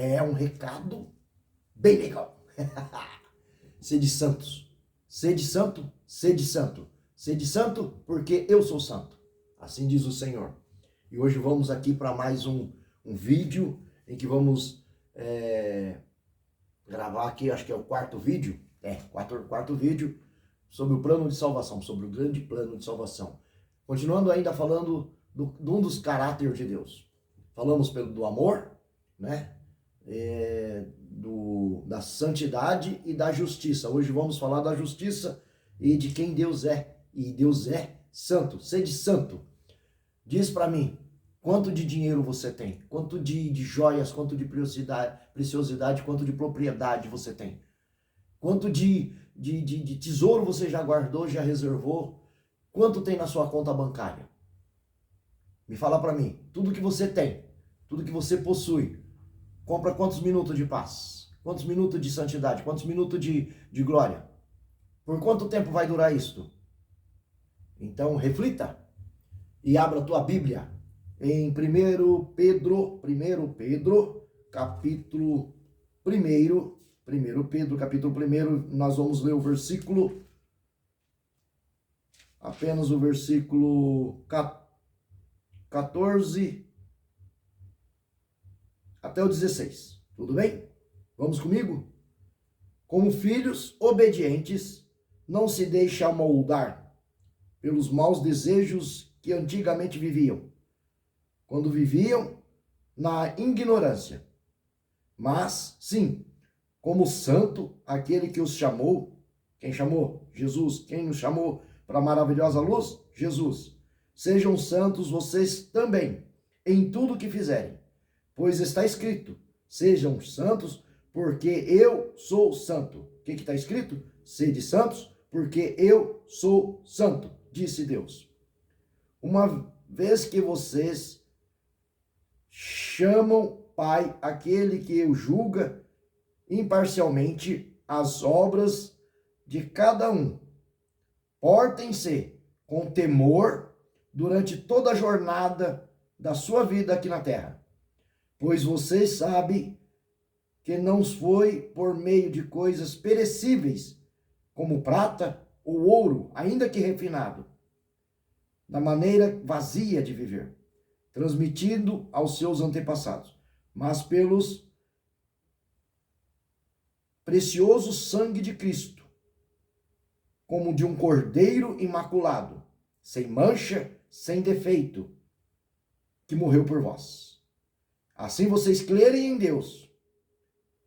É um recado bem legal. Sede santos. Sede santo, sede santo. Sede santo porque eu sou santo. Assim diz o Senhor. E hoje vamos aqui para mais um vídeo em que vamos gravar aqui, acho que é o quarto vídeo. Quarto vídeo sobre o plano de salvação, sobre o grande plano de salvação. Continuando ainda falando de um dos caráteres de Deus. Falamos do amor, né? Da santidade e da justiça. Hoje vamos falar da justiça e de quem Deus é. E Deus é santo. Sede santo. Diz para mim, quanto de dinheiro você tem? Quanto de joias, quanto de preciosidade, quanto de propriedade você tem? Quanto de tesouro você já guardou, já reservou? Quanto tem na sua conta bancária? Me fala para mim. Tudo que você tem, tudo que você possui, compra quantos minutos de paz? Quantos minutos de santidade? Quantos minutos de glória? Por quanto tempo vai durar isto? Então, reflita e abra a tua Bíblia em 1 Pedro, capítulo 1. 1 Pedro, capítulo 1, nós vamos ler o versículo, apenas o versículo 14 até o 16. Tudo bem? Vamos comigo? Como filhos obedientes, não se deixe amoldar pelos maus desejos que antigamente viviam, quando viviam na ignorância. Mas, sim, como santo, aquele que os chamou, quem chamou? Jesus. Quem nos chamou para a maravilhosa luz? Jesus. Sejam santos vocês também, em tudo que fizerem, pois está escrito, sejam santos, porque eu sou santo. O que está escrito? Sede santos, porque eu sou santo, disse Deus. Uma vez que vocês chamam Pai aquele que o julga imparcialmente as obras de cada um, portem-se com temor durante toda a jornada da sua vida aqui na terra, pois vocês sabem que não foi por meio de coisas perecíveis, como prata ou ouro, ainda que refinado, da maneira vazia de viver, transmitido aos seus antepassados, mas pelos precioso sangue de Cristo, como de um cordeiro imaculado, sem mancha, sem defeito, que morreu por vós. Assim vocês crerem em Deus,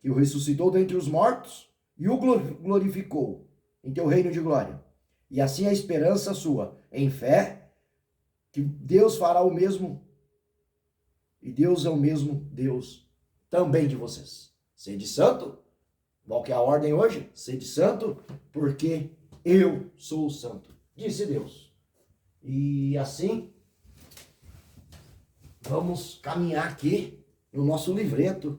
que o ressuscitou dentre os mortos e o glorificou em teu reino de glória. E assim a esperança sua, em fé, que Deus fará o mesmo, e Deus é o mesmo Deus também de vocês. Sede santo. Qual que é a ordem hoje? Sede santo, porque eu sou santo, disse Deus. E assim, vamos caminhar aqui no nosso livreto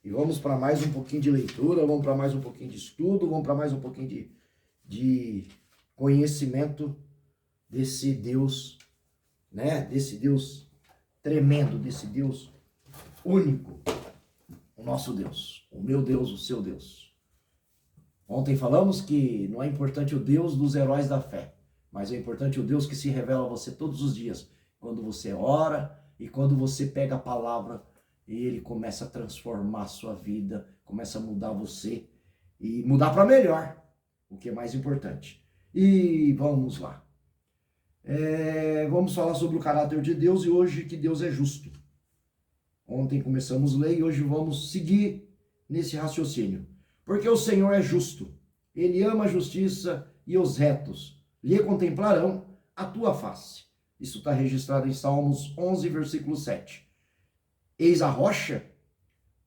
e vamos para mais um pouquinho de leitura, vamos para mais um pouquinho de estudo, vamos para mais um pouquinho de conhecimento desse Deus, né? Desse Deus tremendo, desse Deus único. O nosso Deus, o meu Deus, o seu Deus. Ontem falamos que não é importante o Deus dos heróis da fé, mas é importante o Deus que se revela a você todos os dias, quando você ora e quando você pega a palavra e ele começa a transformar a sua vida, começa a mudar você e mudar para melhor, o que é mais importante. E vamos lá. Vamos falar sobre o caráter de Deus e hoje que Deus é justo. Ontem começamos a ler e hoje vamos seguir nesse raciocínio. Porque o Senhor é justo, Ele ama a justiça e os retos lhe contemplarão a tua face. Isso está registrado em Salmos 11, versículo 7. Eis a rocha,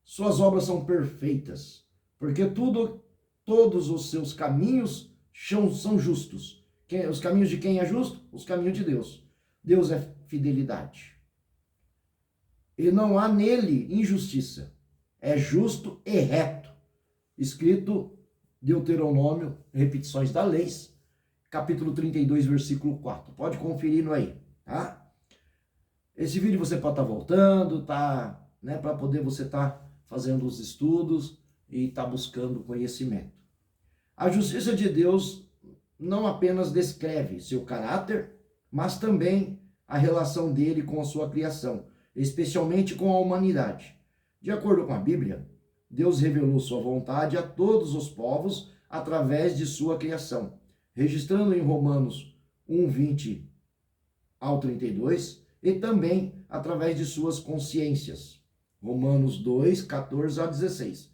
suas obras são perfeitas, porque todos os seus caminhos são justos. Os caminhos de quem é justo? Os caminhos de Deus. Deus é fidelidade. E não há nele injustiça. É justo e reto. Escrito Deuteronômio, Repetições da Leis, capítulo 32, versículo 4. Pode conferir no aí, tá? Esse vídeo você pode estar voltando, tá, né, para poder você estar fazendo os estudos e está buscando conhecimento. A justiça de Deus não apenas descreve seu caráter, mas também a relação dele com a sua criação, especialmente com a humanidade. De acordo com a Bíblia, Deus revelou sua vontade a todos os povos através de sua criação, registrando em Romanos 1:20 ao 32, e também através de suas consciências, Romanos 2:14 a 16.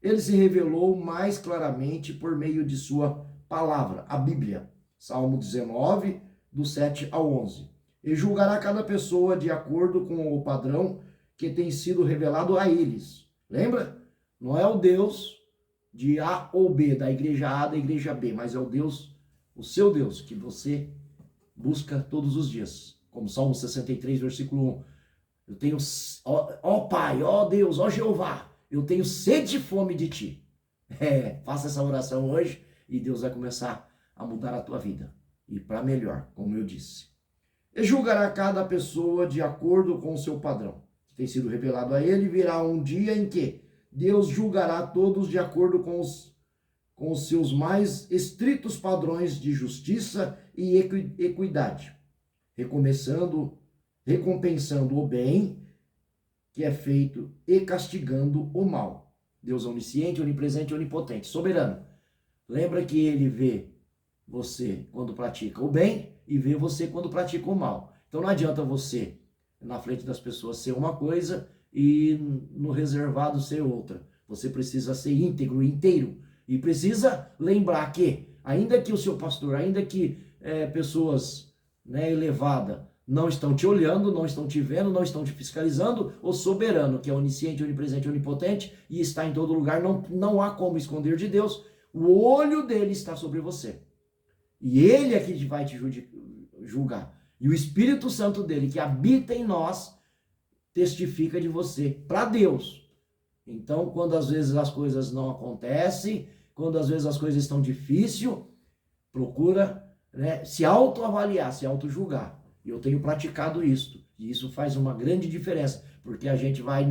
Ele se revelou mais claramente por meio de sua palavra, a Bíblia, Salmo 19, do 7 ao 11. E julgará cada pessoa de acordo com o padrão que tem sido revelado a eles. Lembra? Não é o Deus de A ou B, da igreja A, da igreja B, mas é o Deus, o seu Deus, que você busca todos os dias. Como Salmo 63, versículo 1. Eu tenho, ó Pai, ó Deus, ó Jeová, eu tenho sede e fome de ti. Faça essa oração hoje e Deus vai começar a mudar a tua vida. E para melhor, como eu disse. E julgará cada pessoa de acordo com o seu padrão, que tem sido revelado a ele. Virá um dia em que Deus julgará todos de acordo com os seus mais estritos padrões de justiça e equidade, recompensando o bem que é feito e castigando o mal. Deus é onisciente, onipresente e onipotente, soberano. Lembra que ele vê você quando pratica o bem e vê você quando pratica o mal. Então não adianta você, na frente das pessoas, ser uma coisa e no reservado ser outra. Você precisa ser íntegro, inteiro. E precisa lembrar que, ainda que o seu pastor, ainda que pessoas elevadas não estão te olhando, não estão te vendo, não estão te fiscalizando, o soberano, que é onisciente, onipresente, onipotente e está em todo lugar, não há como esconder de Deus, o olho dele está sobre você. E ele é que vai te julgar. E o Espírito Santo dele, que habita em nós, testifica de você para Deus. Então, quando às vezes as coisas não acontecem, quando às vezes as coisas estão difíceis, procura se autoavaliar, se autojulgar. E eu tenho praticado isso. E isso faz uma grande diferença, porque a gente vai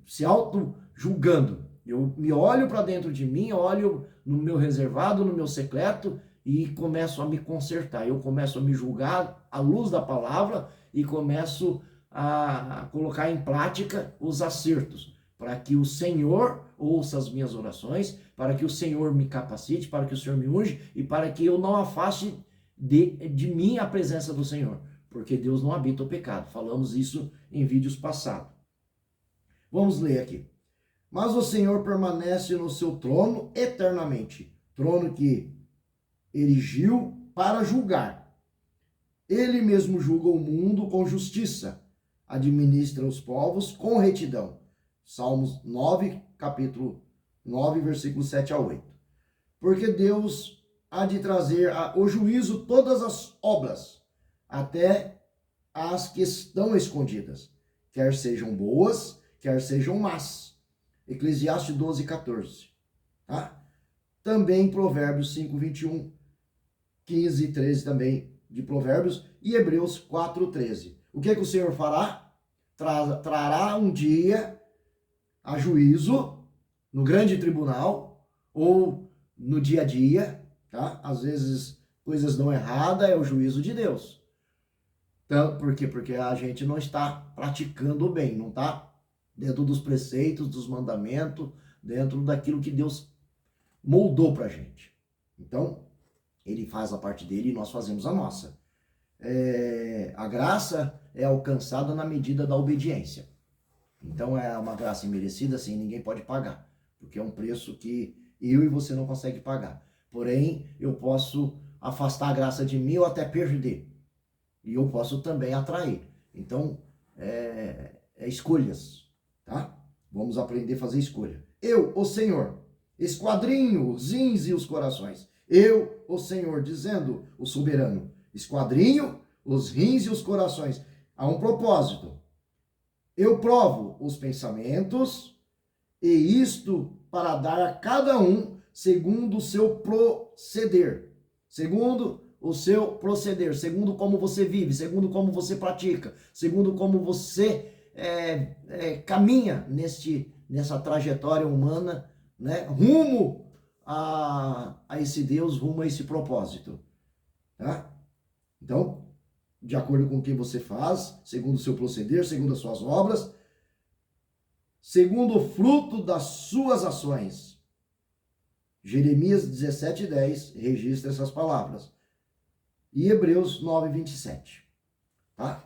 se auto-julgando. Eu me olho para dentro de mim, olho no meu reservado, no meu secreto e começo a me consertar. Eu começo a me julgar à luz da palavra e começo a colocar em prática os acertos, para que o Senhor ouça as minhas orações, para que o Senhor me capacite, para que o Senhor me unge e para que eu não afaste de mim a presença do Senhor, porque Deus não habita o pecado. Falamos isso em vídeos passados. Vamos ler aqui. Mas o Senhor permanece no seu trono eternamente, trono que erigiu para julgar. Ele mesmo julga o mundo com justiça, administra os povos com retidão. Salmos 9, capítulo 9, versículos 7 a 8. Porque Deus há de trazer ao juízo todas as obras, até as que estão escondidas, quer sejam boas, quer sejam más. Eclesiastes 12, 14. Tá? Também Provérbios 5, 21, 15 e 13 também de Provérbios, e Hebreus 4, 13. O que é que o Senhor fará? Trará um dia a juízo no grande tribunal ou no dia a dia, tá? Às vezes coisas dão errada, é o juízo de Deus. Então, por quê? Porque a gente não está praticando o bem, não está dentro dos preceitos, dos mandamentos, dentro daquilo que Deus moldou para a gente. Então, ele faz a parte dele e nós fazemos a nossa. A graça é alcançada na medida da obediência. Então, é uma graça imerecida, assim, ninguém pode pagar, porque é um preço que eu e você não consegue pagar. Porém, eu posso afastar a graça de mim ou até perder. E eu posso também atrair. Então, escolhas. Tá? Vamos aprender a fazer escolha. Eu, o Senhor, esquadrinho os rins e os corações. Eu, o Senhor, dizendo o soberano, esquadrinho os rins e os corações. Há um propósito. Eu provo os pensamentos, e isto para dar a cada um segundo o seu proceder. Segundo o seu proceder, segundo como você vive, segundo como você pratica, segundo como você caminha nessa trajetória humana, né, rumo a esse Deus, rumo a esse propósito. Tá? Então, de acordo com o que você faz, segundo o seu proceder, segundo as suas obras, segundo o fruto das suas ações. Jeremias 17:10 registra essas palavras. E Hebreus 9:27. Tá?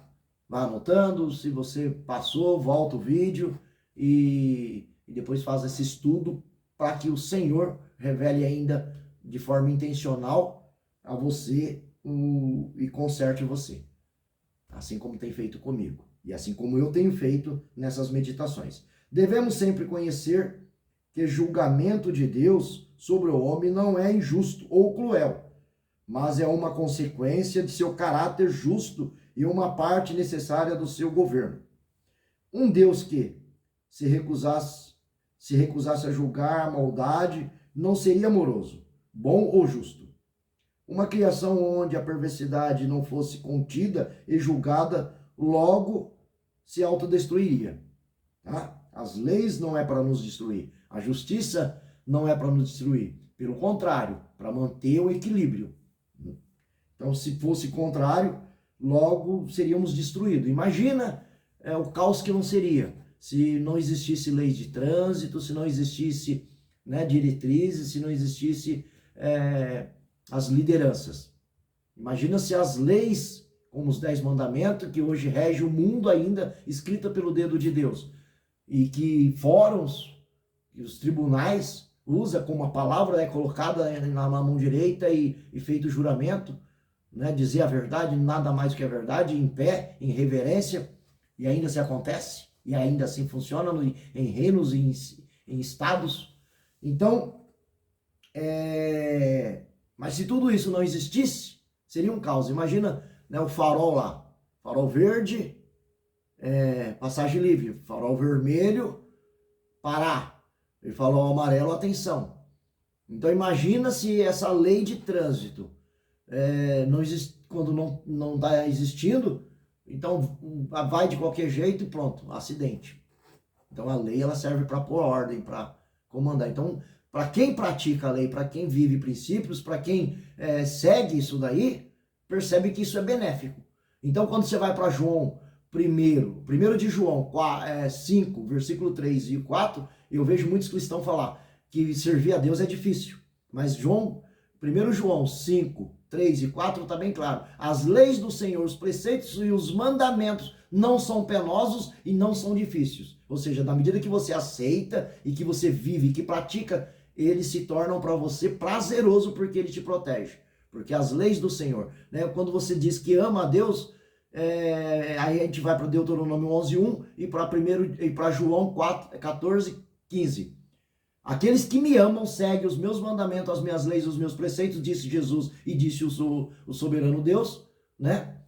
Vá anotando, se você passou, volta o vídeo e depois faz esse estudo para que o Senhor revele ainda de forma intencional a você e conserte você. Assim como tem feito comigo. E assim como eu tenho feito nessas meditações. Devemos sempre conhecer que julgamento de Deus sobre o homem não é injusto ou cruel, mas é uma consequência de seu caráter justo e uma parte necessária do seu governo. Um Deus que se recusasse a julgar a maldade não seria amoroso, bom ou justo. Uma criação onde a perversidade não fosse contida e julgada, logo se autodestruiria. Tá? As leis não é para nos destruir. A justiça não é para nos destruir. Pelo contrário, para manter o equilíbrio. Então, se fosse contrário, logo seríamos destruídos. Imagina o caos que não seria se não existisse leis de trânsito, se não existisse, né, diretrizes, se não existisse as lideranças. Imagina se as leis, como os 10 mandamentos, que hoje rege o mundo ainda, escrita pelo dedo de Deus, e que fóruns, que os tribunais usa como a palavra colocada na mão direita e feito juramento, né, dizer a verdade, nada mais do que a verdade, em pé, em reverência, e ainda se acontece, e ainda assim funciona em reinos, em estados. Então, mas se tudo isso não existisse, seria um caos. Imagina, né, o farol lá, farol verde, passagem livre, farol vermelho, parar, e farol amarelo, atenção. Então imagina se essa lei de trânsito não existe, quando não está existindo, então vai de qualquer jeito e pronto, acidente. Então a lei ela serve para pôr ordem, para comandar. Então, para quem pratica a lei, para quem vive princípios, para quem segue isso daí, percebe que isso é benéfico. Então, quando você vai para João 1 de João 5, versículo 3 e 4, eu vejo muitos cristãos falar que servir a Deus é difícil. Mas 1 João 5, 3 e 4 está bem claro. As leis do Senhor, os preceitos e os mandamentos não são penosos e não são difíceis. Ou seja, na medida que você aceita e que você vive e que pratica, eles se tornam para você prazeroso porque ele te protege. Porque as leis do Senhor, né? Quando você diz que ama a Deus, aí a gente vai para Deuteronômio 11:1 e para João 14:15. Aqueles que me amam seguem os meus mandamentos, as minhas leis, os meus preceitos, disse Jesus e disse o soberano Deus, né?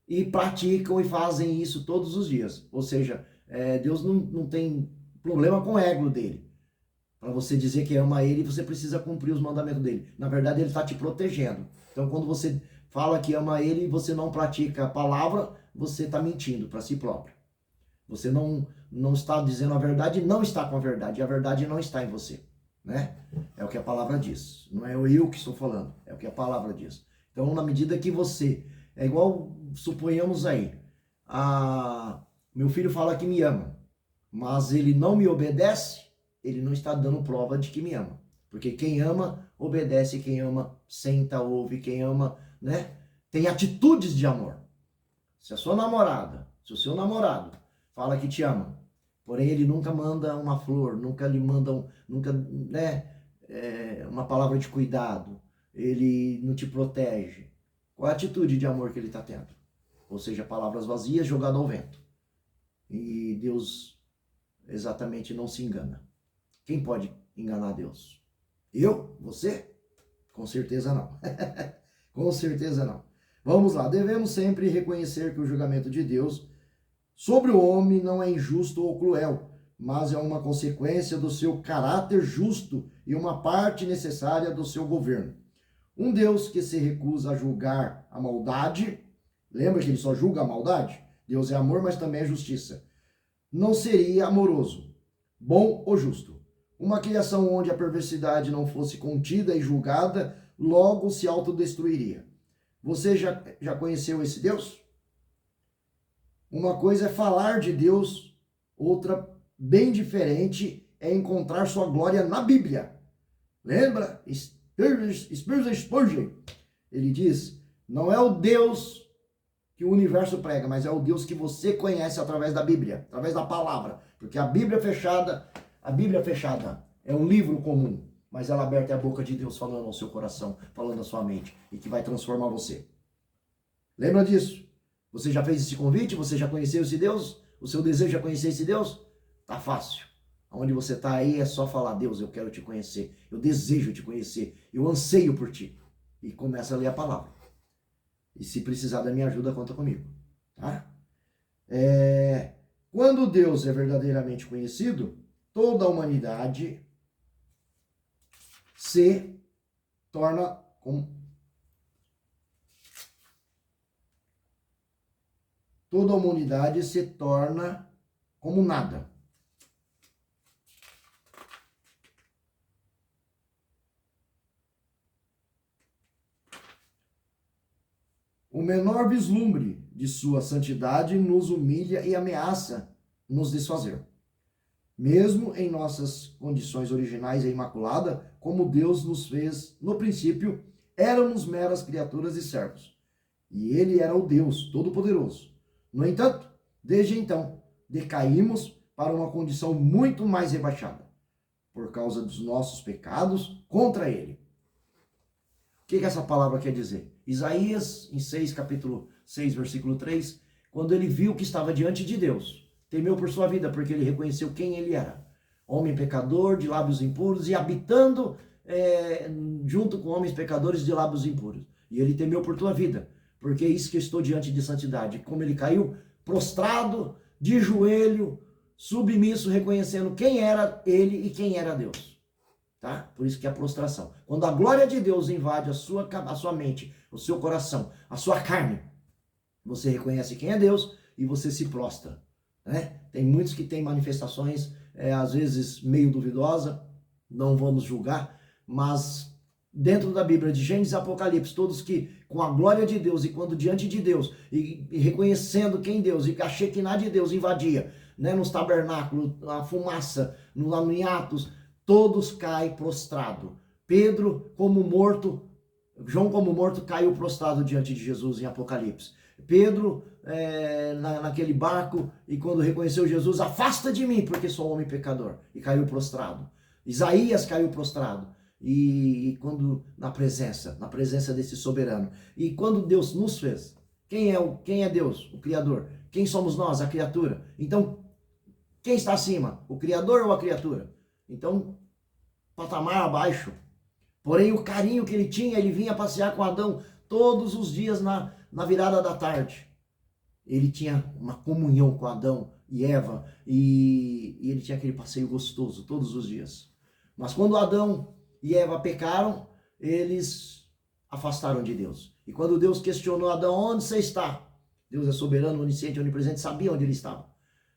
E praticam e fazem isso todos os dias. Ou seja, Deus não tem problema com o ego dele. Para você dizer que ama ele, você precisa cumprir os mandamentos dele. Na verdade, ele está te protegendo. Então, quando você fala que ama ele e você não pratica a palavra, você está mentindo para si próprio. Você não está dizendo a verdade, não está com a verdade. E a verdade não está em você, né? É o que a palavra diz. Não é eu que estou falando, é o que a palavra diz. Então, na medida que você... É igual, suponhamos aí, meu filho fala que me ama, mas ele não me obedece, ele não está dando prova de que me ama. Porque quem ama, obedece, quem ama, senta, ouve, quem ama, né? Tem atitudes de amor. Se a sua namorada, se o seu namorado fala que te ama, porém ele nunca manda uma flor, nunca lhe manda, uma palavra de cuidado, ele não te protege, qual a atitude de amor que ele está tendo? Ou seja, palavras vazias jogadas ao vento. E Deus exatamente não se engana. Quem pode enganar Deus? Eu? Você? Com certeza não. Com certeza não. Vamos lá. Devemos sempre reconhecer que o julgamento de Deus sobre o homem não é injusto ou cruel, mas é uma consequência do seu caráter justo e uma parte necessária do seu governo. Um Deus que se recusa a julgar a maldade, lembra que ele só julga a maldade? Deus é amor, mas também é justiça. não seria amoroso, bom ou justo. Uma criação onde a perversidade não fosse contida e julgada, logo se autodestruiria. Você já conheceu esse Deus? Uma coisa é falar de Deus, outra bem diferente é encontrar sua glória na Bíblia. Lembra? Spurgeon, ele diz, não é o Deus que o universo prega, mas é o Deus que você conhece através da Bíblia, através da palavra. Porque a Bíblia fechada é um livro comum, mas ela aberta é a boca de Deus falando ao seu coração, falando à sua mente, e que vai transformar você. Lembra disso? Você já fez esse convite? Você já conheceu esse Deus? O seu desejo é conhecer esse Deus? Tá fácil. Onde você está aí é só falar, Deus, eu quero te conhecer, eu desejo te conhecer, eu anseio por ti. E começa a ler a palavra. E se precisar da minha ajuda, conta comigo. Tá? Quando Deus é verdadeiramente conhecido, toda a humanidade se torna como... Toda a humanidade se torna como nada. O menor vislumbre de sua santidade nos humilha e ameaça nos desfazer. Mesmo em nossas condições originais e imaculada, como Deus nos fez no princípio, éramos meras criaturas e servos. E Ele era o Deus Todo-Poderoso. No entanto, desde então, decaímos para uma condição muito mais rebaixada, por causa dos nossos pecados contra Ele. O que essa palavra quer dizer? Isaías, em capítulo 6, versículo 3, quando ele viu que estava diante de Deus, temeu por sua vida, porque ele reconheceu quem ele era. Homem pecador, de lábios impuros, e habitando junto com homens pecadores de lábios impuros. E ele temeu por tua vida, porque é isso que eu estou diante de santidade. Como ele caiu prostrado, de joelho, submisso, reconhecendo quem era ele e quem era Deus. Tá? Por isso que é a prostração. Quando a glória de Deus invade a sua mente, o seu coração, a sua carne, você reconhece quem é Deus e você se prostra. Né? Tem muitos que têm manifestações, às vezes meio duvidosa, não vamos julgar, mas dentro da Bíblia, de Gênesis e Apocalipse, todos que com a glória de Deus e quando diante de Deus e reconhecendo quem Deus e a Shekinah de Deus invadia, né, nos tabernáculos, a fumaça, lá em Atos, todos caem prostrado. Pedro, como morto, João, como morto, caiu prostrado diante de Jesus em Apocalipse. Pedro, naquele barco, e quando reconheceu Jesus, afasta de mim, porque sou homem pecador, e caiu prostrado. Isaías caiu prostrado, e quando na presença desse soberano. E quando Deus nos fez, quem é Deus? O Criador. Quem somos nós? A criatura. Então, quem está acima? O Criador ou a criatura? Então, patamar abaixo. Porém, o carinho que ele tinha, ele vinha passear com Adão todos os dias na virada da tarde. Ele tinha uma comunhão com Adão e Eva, e ele tinha aquele passeio gostoso todos os dias. Mas quando Adão e Eva pecaram, eles afastaram de Deus. E quando Deus questionou Adão, onde você está? Deus é soberano, onisciente, onipresente, sabia onde ele estava.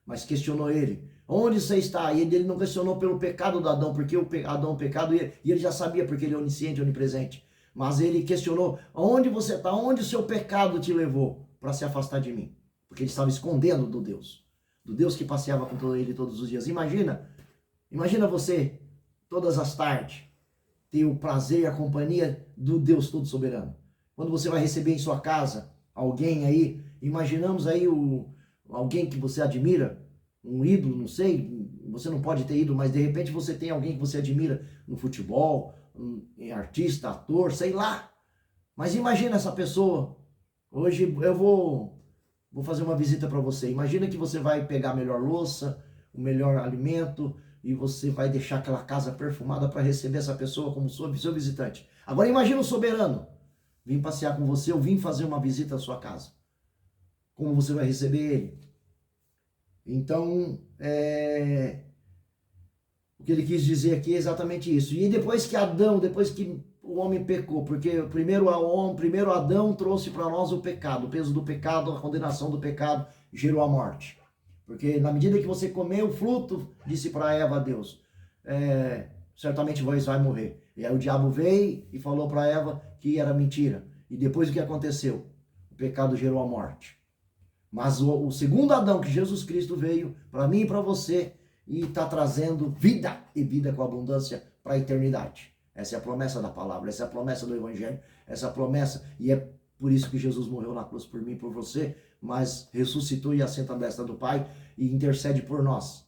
Mas questionou ele, onde você está? E ele não questionou pelo pecado do Adão, porque Adão pecado, e ele já sabia, porque ele é onisciente, onipresente. Mas ele questionou, onde você está? Onde o seu pecado te levou para se afastar de mim? Porque ele estava escondendo do Deus que passeava com ele todos os dias. Imagina você, todas as tardes, ter o prazer e a companhia do Deus todo soberano. Quando você vai receber em sua casa alguém aí, imaginamos aí alguém que você admira, um ídolo, não sei, você não pode ter ídolo, mas de repente você tem alguém que você admira no futebol, artista, ator, sei lá. Mas imagina essa pessoa. Hoje eu vou fazer uma visita para você. Imagina que você vai pegar a melhor louça, o melhor alimento, e você vai deixar aquela casa perfumada para receber essa pessoa como seu visitante. Agora imagina o soberano vir passear com você ou vir fazer uma visita à sua casa. Como você vai receber ele? Então, o que ele quis dizer aqui é exatamente isso. E depois que o homem pecou, porque primeiro Adão trouxe para nós o pecado, o peso do pecado, a condenação do pecado gerou a morte. Porque na medida que você comer o fruto, disse para Eva Deus, certamente vós vai morrer. E aí o diabo veio e falou para Eva que era mentira. E depois o que aconteceu? O pecado gerou a morte. Mas o segundo Adão, que Jesus Cristo veio para mim e para você, e está trazendo vida, e vida com abundância para a eternidade. Essa é a promessa da palavra, essa é a promessa do Evangelho, essa é a promessa, e é por isso que Jesus morreu na cruz por mim e por você, mas ressuscitou e assenta à destra do Pai e intercede por nós.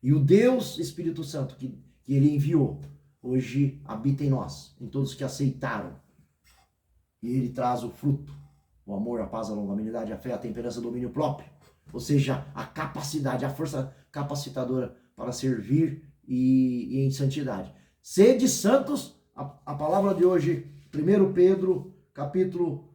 E o Deus Espírito Santo que ele enviou, hoje habita em nós, em todos que aceitaram. E ele traz o fruto, o amor, a paz, a longanimidade, a fé, a temperança, o domínio próprio. Ou seja, a capacidade, a força capacitadora para servir e em santidade. Sede santos, a palavra de hoje, 1 Pedro, capítulo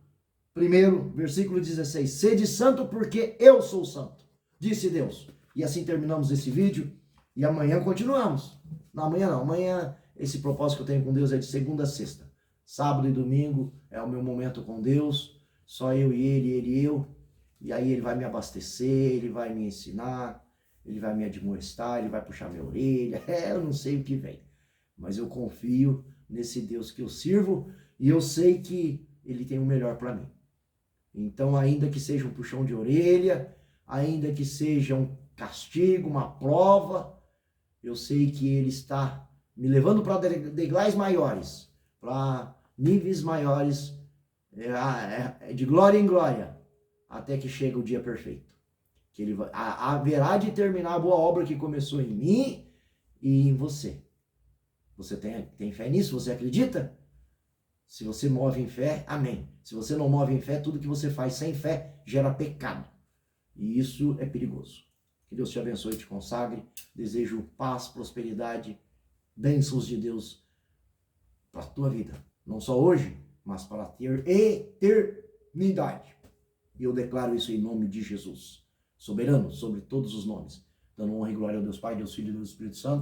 1, versículo 16. Sede santo porque eu sou santo, disse Deus. E assim terminamos esse vídeo e amanhã continuamos. Não, amanhã não, amanhã esse propósito que eu tenho com Deus é de segunda a sexta. Sábado e domingo é o meu momento com Deus, só eu e ele e eu. E aí ele vai me abastecer, ele vai me ensinar, ele vai me admoestar, ele vai puxar minha orelha. Eu não sei o que vem, mas eu confio nesse Deus que eu sirvo e eu sei que ele tem o melhor para mim. Então, ainda que seja um puxão de orelha, ainda que seja um castigo, uma prova, eu sei que ele está me levando para degraus maiores, para níveis maiores, de glória em glória, até que chega o dia perfeito. Que ele haverá de terminar a boa obra que começou em mim e em você. Você tem fé nisso? Você acredita? Se você move em fé, amém. Se você não move em fé, tudo que você faz sem fé gera pecado. E isso é perigoso. Que Deus te abençoe e te consagre. Desejo paz, prosperidade, bênçãos de Deus para a tua vida. Não só hoje, mas para ter eternidade. E eu declaro isso em nome de Jesus, soberano sobre todos os nomes, dando honra e glória ao Deus Pai, Deus Filho e Deus Espírito Santo.